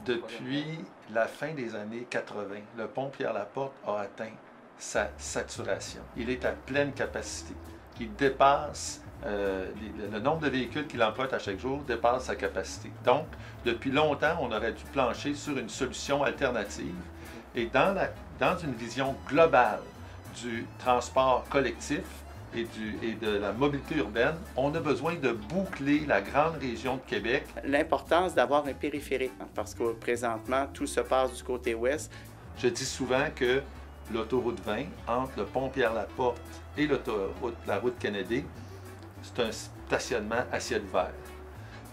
Depuis la fin des années 80, le pont Pierre-Laporte a atteint sa saturation. Il est à pleine capacité. Il dépasse, le nombre de véhicules qu'il emprunte à chaque jour dépasse sa capacité. Donc, depuis longtemps, on aurait dû plancher sur une solution alternative. Et dans une vision globale du transport collectif, et de la mobilité urbaine, on a besoin de boucler la grande région de Québec. L'importance d'avoir un périphérique, parce que présentement, tout se passe du côté ouest. Je dis souvent que l'autoroute 20, entre le pont Pierre-Laporte et la route Kennedy, c'est un stationnement à ciel ouvert.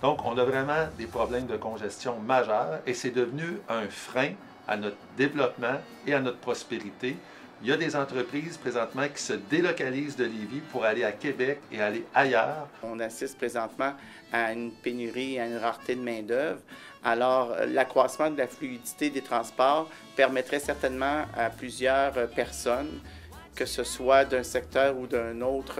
Donc, on a vraiment des problèmes de congestion majeurs et c'est devenu un frein à notre développement et à notre prospérité. Il y a des entreprises présentement qui se délocalisent de Lévis pour aller à Québec et aller ailleurs. On assiste présentement à une pénurie, à une rareté de main-d'œuvre. Alors, l'accroissement de la fluidité des transports permettrait certainement à plusieurs personnes, que ce soit d'un secteur ou d'un autre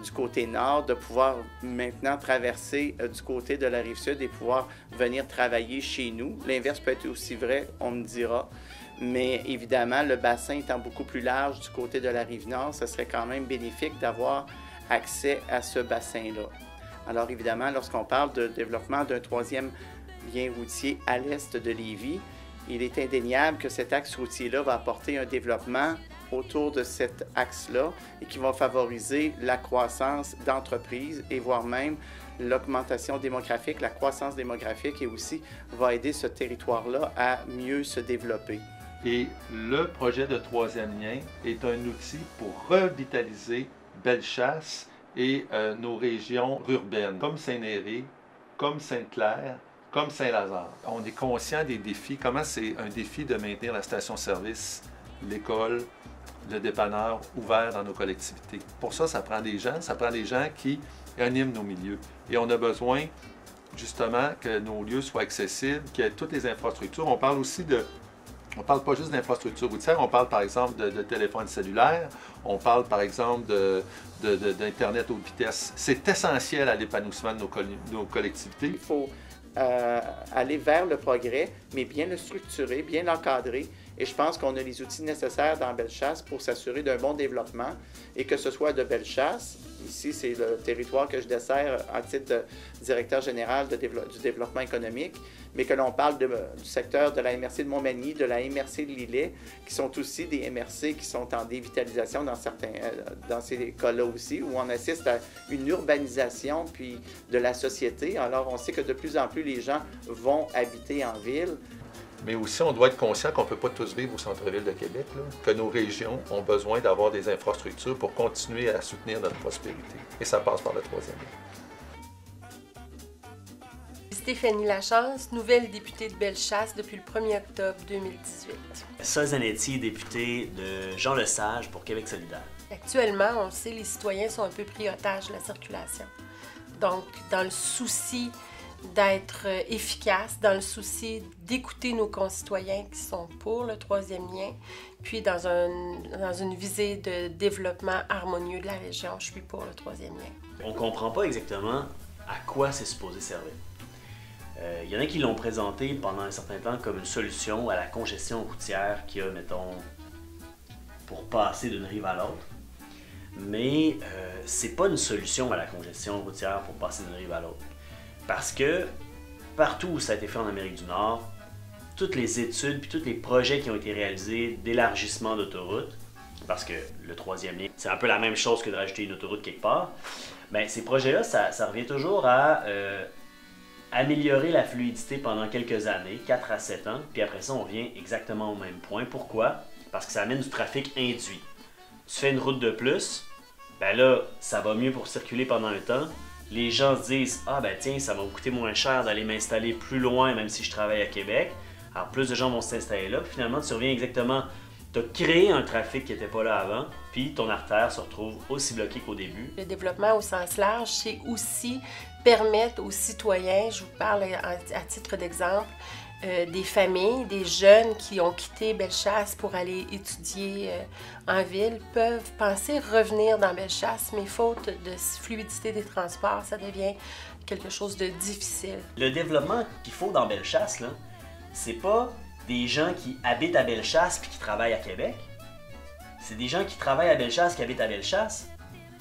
du côté nord, de pouvoir maintenant traverser du côté de la Rive-Sud et pouvoir venir travailler chez nous. L'inverse peut être aussi vrai, on me dira. Mais évidemment, le bassin étant beaucoup plus large du côté de la Rive-Nord, ce serait quand même bénéfique d'avoir accès à ce bassin-là. Alors évidemment, lorsqu'on parle de développement d'un troisième lien routier à l'est de Lévis, il est indéniable que cet axe routier-là va apporter un développement autour de cet axe-là et qui va favoriser la croissance d'entreprises et voire même l'augmentation démographique, la croissance démographique et aussi va aider ce territoire-là à mieux se développer. Et le projet de troisième lien est un outil pour revitaliser Bellechasse et nos régions urbaines, comme Saint-Néré, comme Sainte-Claire, comme Saint-Lazare. On est conscient des défis, comment c'est un défi de maintenir la station-service, l'école, le dépanneur ouvert dans nos collectivités. Pour ça, ça prend des gens qui animent nos milieux. Et on a besoin, justement, que nos lieux soient accessibles, qu'il y ait toutes les infrastructures. On parle aussi on parle pas juste d'infrastructures routières, on parle par exemple de téléphones cellulaires, on parle par exemple d'Internet haute vitesse. C'est essentiel à l'épanouissement de nos collectivités. Il faut aller vers le progrès, mais bien le structurer, bien l'encadrer. Et je pense qu'on a les outils nécessaires dans Bellechasse pour s'assurer d'un bon développement et que ce soit de Bellechasse. Ici, c'est le territoire que je dessert en titre de directeur général du développement économique, mais que l'on parle du secteur de la MRC de Montmagny, de la MRC de Lillet, qui sont aussi des MRC qui sont en dévitalisation dans ces cas-là aussi, où on assiste à une urbanisation puis de la société. Alors, on sait que de plus en plus les gens vont habiter en ville. Mais aussi, on doit être conscient qu'on ne peut pas tous vivre au centre-ville de Québec, là, que nos régions ont besoin d'avoir des infrastructures pour continuer à soutenir notre prospérité. Et ça passe par le troisième lien. Stéphanie Lachance, nouvelle députée de Bellechasse depuis le 1er octobre 2018. Sol Zanetti, député de Jean Lesage pour Québec solidaire. Actuellement, on le sait, les citoyens sont un peu pris otages de la circulation. Donc, dans le souci d'être efficace, dans le souci d'écouter nos concitoyens qui sont pour le troisième lien, puis dans une visée de développement harmonieux de la région, je suis pour le troisième lien. On ne comprend pas exactement à quoi c'est supposé servir. Il y en a qui l'ont présenté pendant un certain temps comme une solution à la congestion routière qu'il y a, mettons, pour passer d'une rive à l'autre. Mais c'est pas une solution à la congestion routière pour passer d'une rive à l'autre. Parce que partout où ça a été fait en Amérique du Nord, toutes les études puis tous les projets qui ont été réalisés d'élargissement d'autoroutes, parce que le troisième lien, c'est un peu la même chose que de rajouter une autoroute quelque part, bien, ces projets-là, ça revient toujours à améliorer la fluidité pendant quelques années, 4 à 7 ans, puis après ça, on vient exactement au même point. Pourquoi? Parce que ça amène du trafic induit. Tu fais une route de plus, ben là, ça va mieux pour circuler pendant un temps. Les gens se disent « Ah ben tiens, ça va me coûter moins cher d'aller m'installer plus loin même si je travaille à Québec. » Alors plus de gens vont s'installer là, puis finalement tu reviens exactement, tu as créé un trafic qui n'était pas là avant, puis ton artère se retrouve aussi bloquée qu'au début. Le développement au sens large, c'est aussi permettre aux citoyens, je vous parle à titre d'exemple, des familles, des jeunes qui ont quitté Bellechasse pour aller étudier en ville peuvent penser revenir dans Bellechasse, mais faute de fluidité des transports, ça devient quelque chose de difficile. Le développement qu'il faut dans Bellechasse, là, c'est pas des gens qui habitent à Bellechasse puis qui travaillent à Québec. C'est des gens qui travaillent à Bellechasse qui habitent à Bellechasse.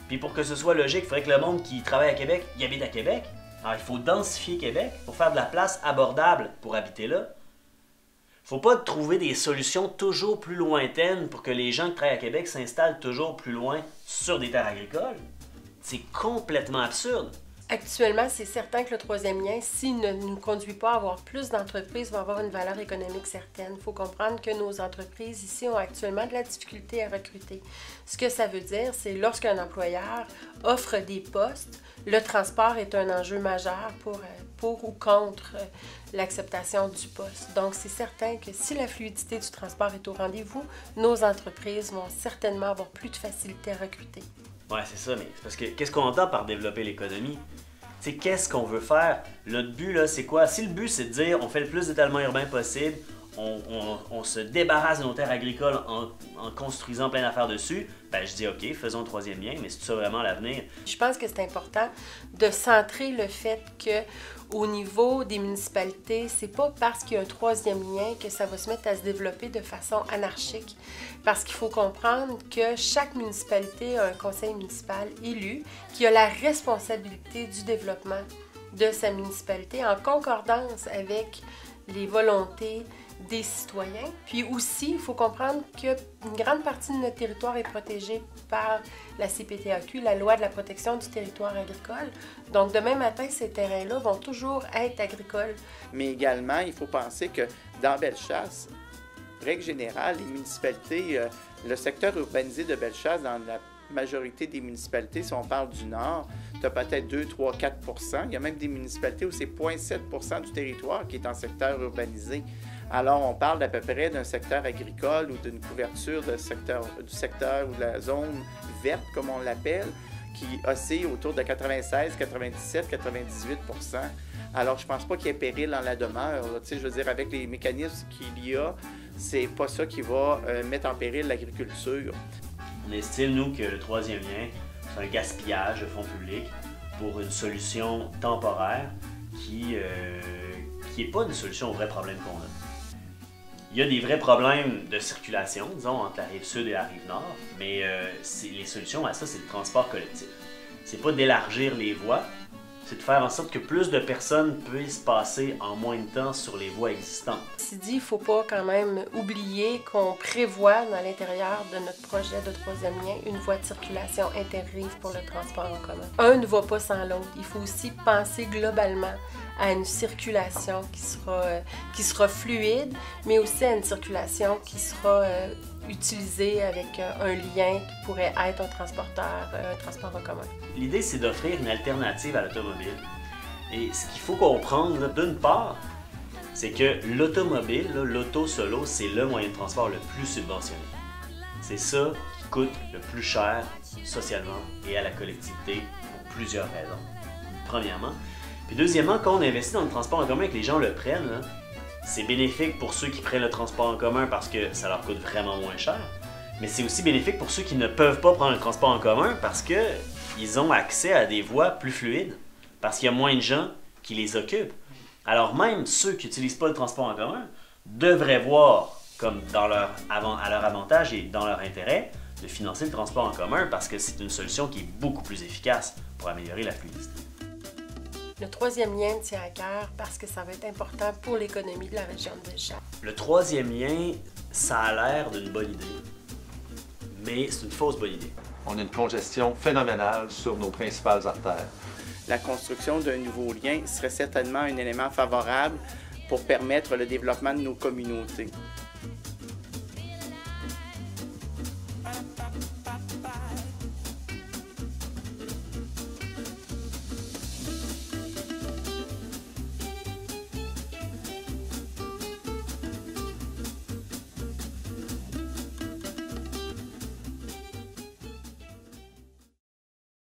Puis pour que ce soit logique, il faudrait que le monde qui travaille à Québec, il habite à Québec. Alors il faut densifier Québec pour faire de la place abordable pour habiter là. Faut pas trouver des solutions toujours plus lointaines pour que les gens qui travaillent à Québec s'installent toujours plus loin sur des terres agricoles. C'est complètement absurde. Actuellement, c'est certain que le troisième lien, s'il ne nous conduit pas à avoir plus d'entreprises, va avoir une valeur économique certaine. Il faut comprendre que nos entreprises ici ont actuellement de la difficulté à recruter. Ce que ça veut dire, c'est lorsqu'un employeur offre des postes, le transport est un enjeu majeur pour ou contre l'acceptation du poste. Donc, c'est certain que si la fluidité du transport est au rendez-vous, nos entreprises vont certainement avoir plus de facilité à recruter. Ouais, c'est ça, mais c'est parce que qu'est-ce qu'on entend par développer l'économie? Tu sais, qu'est-ce qu'on veut faire? Notre but, là, c'est quoi? Si le but, c'est de dire on fait le plus d'étalement urbain possible, on se débarrasse de nos terres agricoles en construisant plein d'affaires dessus, ben je dis OK, faisons le troisième lien, mais c'est ça vraiment l'avenir? Je pense que c'est important de centrer le fait que au niveau des municipalités, c'est pas parce qu'il y a un troisième lien que ça va se mettre à se développer de façon anarchique. Parce qu'il faut comprendre que chaque municipalité a un conseil municipal élu qui a la responsabilité du développement de sa municipalité en concordance avec les volontés des citoyens. Puis aussi, il faut comprendre qu'une grande partie de notre territoire est protégée par la CPTAQ, la loi de la protection du territoire agricole. Donc, demain matin, ces terrains-là vont toujours être agricoles. Mais également, il faut penser que dans Bellechasse, règle générale, les municipalités, le secteur urbanisé de Bellechasse, dans la majorité des municipalités, si on parle du Nord, tu as peut-être 2, 3, 4 %. Il y a même des municipalités où c'est 0,7 % du territoire qui est en secteur urbanisé. Alors, on parle d'à peu près d'un secteur agricole ou d'une couverture du secteur ou de la zone verte, comme on l'appelle, qui oscille autour de 96, 97, 98 %. Alors, je ne pense pas qu'il y ait péril en la demeure. Tu sais, je veux dire, avec les mécanismes qu'il y a, c'est pas ça qui va mettre en péril l'agriculture. On estime, nous, que le troisième lien, c'est un gaspillage de fonds publics pour une solution temporaire qui n'est pas une solution aux vrais problèmes qu'on a. Il y a des vrais problèmes de circulation, disons, entre la rive sud et la rive nord, mais les solutions à ça, c'est le transport collectif. C'est pas d'élargir les voies, c'est de faire en sorte que plus de personnes puissent passer en moins de temps sur les voies existantes. Ceci dit, il ne faut pas quand même oublier qu'on prévoit dans l'intérieur de notre projet de troisième lien une voie de circulation interrive pour le transport en commun. Un ne va pas sans l'autre. Il faut aussi penser globalement à une circulation qui sera fluide, mais aussi à une circulation qui sera utilisée avec un lien qui pourrait être un transport en commun. L'idée, c'est d'offrir une alternative à l'automobile. Et ce qu'il faut comprendre, d'une part, c'est que l'automobile, l'auto solo, c'est le moyen de transport le plus subventionné. C'est ça qui coûte le plus cher socialement et à la collectivité pour plusieurs raisons. Premièrement. Puis deuxièmement, quand on investit dans le transport en commun et que les gens le prennent, là, c'est bénéfique pour ceux qui prennent le transport en commun parce que ça leur coûte vraiment moins cher. Mais c'est aussi bénéfique pour ceux qui ne peuvent pas prendre le transport en commun parce qu'ils ont accès à des voies plus fluides. Parce qu'il y a moins de gens qui les occupent. Alors même ceux qui n'utilisent pas le transport en commun devraient voir comme à leur avantage et dans leur intérêt de financer le transport en commun parce que c'est une solution qui est beaucoup plus efficace pour améliorer la fluidité. Le troisième lien me tient à cœur parce que ça va être important pour l'économie de la région de Bellechasse. Le troisième lien, ça a l'air d'une bonne idée, mais c'est une fausse bonne idée. On a une congestion phénoménale sur nos principales artères. La construction d'un nouveau lien serait certainement un élément favorable pour permettre le développement de nos communautés.